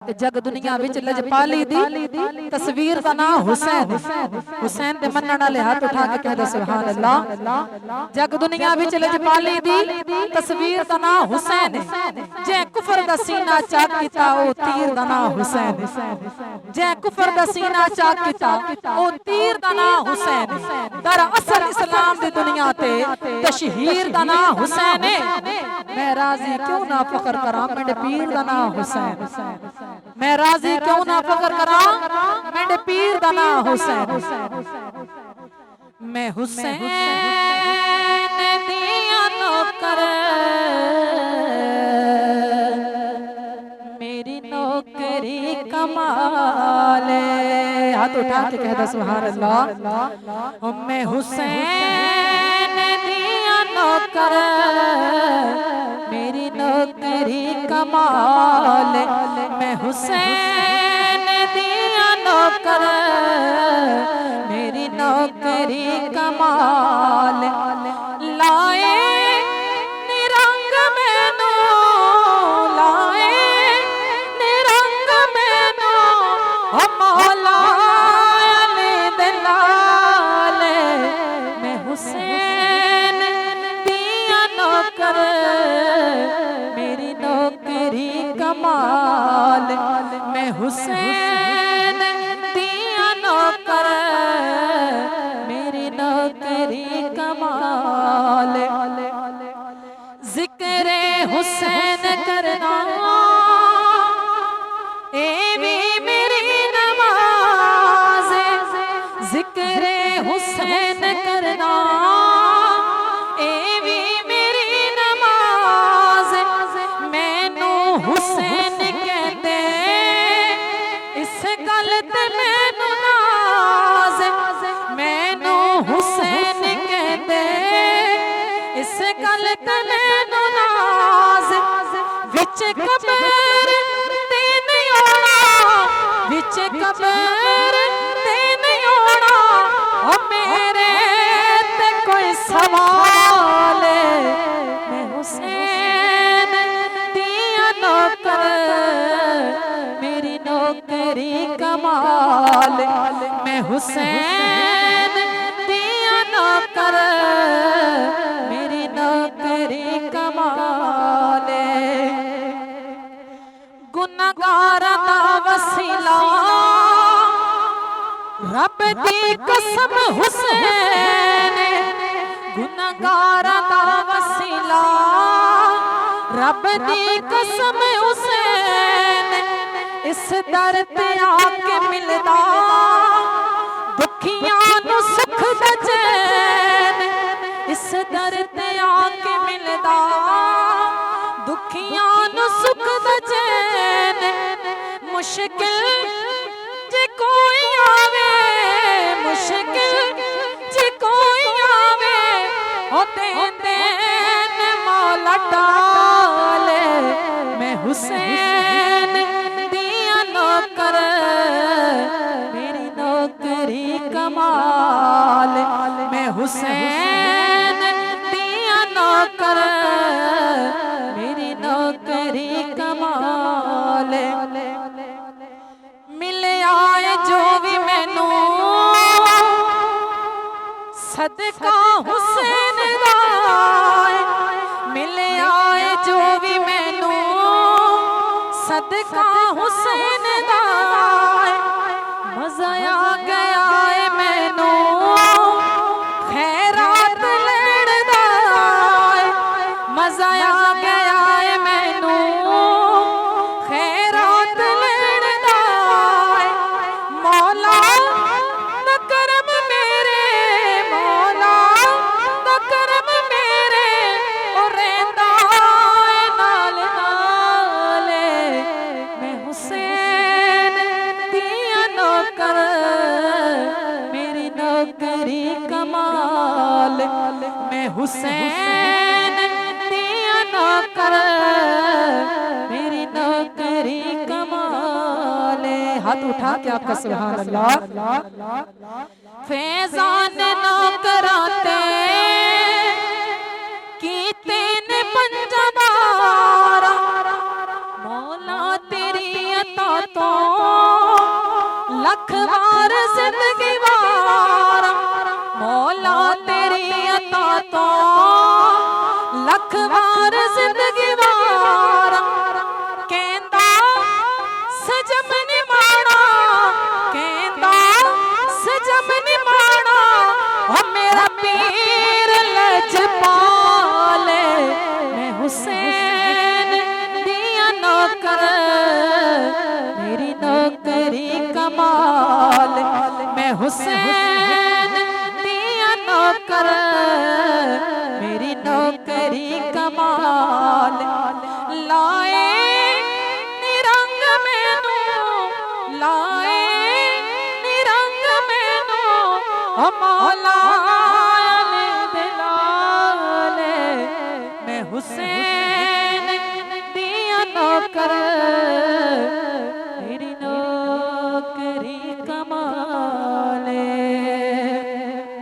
जग दुनिया विच लजपाली दी तस्वीर दा नाम हुसैन। हुसैन दे मनण वाले हाथ उठा के कह दे सुभान अल्लाह। जग दुनिया विच लजपाली दी तस्वीर दा नाम हुसैन। जे कुफर दा सीना चाक कीता ओ तीर दा नाम हुसैन। जे कुफर दा सीना चाक कीता ओ तीर दा नाम हुसैन। दर असल इस्लाम दी दुनिया ते तशहीर दा नाम हुसैन है। मैं राजी क्यों ना फखर करा मेरे पीर दा नाम हुसैन। मैं राजी क्यों ना फखर करा मेरे पीर दा नाम हुसैन। मैं हुसैन दिया नौकर मेरी नौकरी कमाल। हाथ उठा के कह दो सुभान अल्लाह। मैं हुसैन दिया नौकर मेरी नौकरी कमाल। मैं हुसैन दिया नौकर मेरी नौकरी कमाल। लाए निरंग मैनू लाए निरंग मैनू ओ मौला अली दे लाल। मैं हुसैन दिया नौकर मेरी नौकरी कमाल। मैं हुसैन दिया नौकर मेरी नौकरी कमाल। जिक्रे हुसैन करना ए भी मेरी नमाज। जिक्रे हुसैन करना ए भी मेरी नमाज। मैनू हुसैन कहते इस गल ते मैनू नाज। मैनू हुसैन कहते इस गल ते मैनू नाज। विच कबर ते नहीं आना विच कबर ते नहीं आना ओ मेरे ते कोई सवाल। मैं हुसैन दिया नौकर मेरी नौकरी कमाल। मैं हुसैन दिया नौकर मेरी नौकरी कमाल। गुनहगार दा वसीला रब दी कसम हुसैन। गुनहगार दा वसीला रब दी कसम हुसैन। इस दर ते आके मिलदा दुखियां नू सुख दा चैन। इस दर ते आके मिलदा दुखियां नू सुख दा चैन। मुश्किल जे कोई आवे मुश्किल जे कोई आवे ओ देंदे ने मौला टाल। मैं हुसैन दिया नौकर मेरी नौकरी कमाल। मैं हुसैन दिया नौकर मेरी नौकरी कमाल। मिले आए जो भी मैनू सदका हुसैन दा। मिले आए जो भी मैनू सदका हुसैन दा। मजा आ गया है मैनू खैरात लेण दा। मजा आ गया है मैनू खैरात लेण दा। मौला दा करम मेरे मौला दा करम मेरे ओ रहिंदा ए नाल नाल। मैं हुसैन दिया नौकर मेरी नौकरी कमाल। मैं हुसैन दिया नौकर मेरी नौकरी कमाल। हाथ उठा के आपका सुभान अल्लाह। फैजान नौकराते कीते ने पंजबारा मौला तेरी अता तो लख बार जिंदगी वारा मौला तेरी अता तो लख बार जिंदगी वारा कहंदा सजम नी माना कहंदा सजम नी माना ओ मेरा पीर लजपाले मैं हुसैन दिया नौकर मेरी नौकरी कमाल मैं हुसैन दिया नौकर मेरी नौकरी कमाल लाए निरंग मैनू लाए निरंग मैनू ओ मौला ने दिलाले मैं हुसैन दिया नौकर मेरी नौकरी कमाल।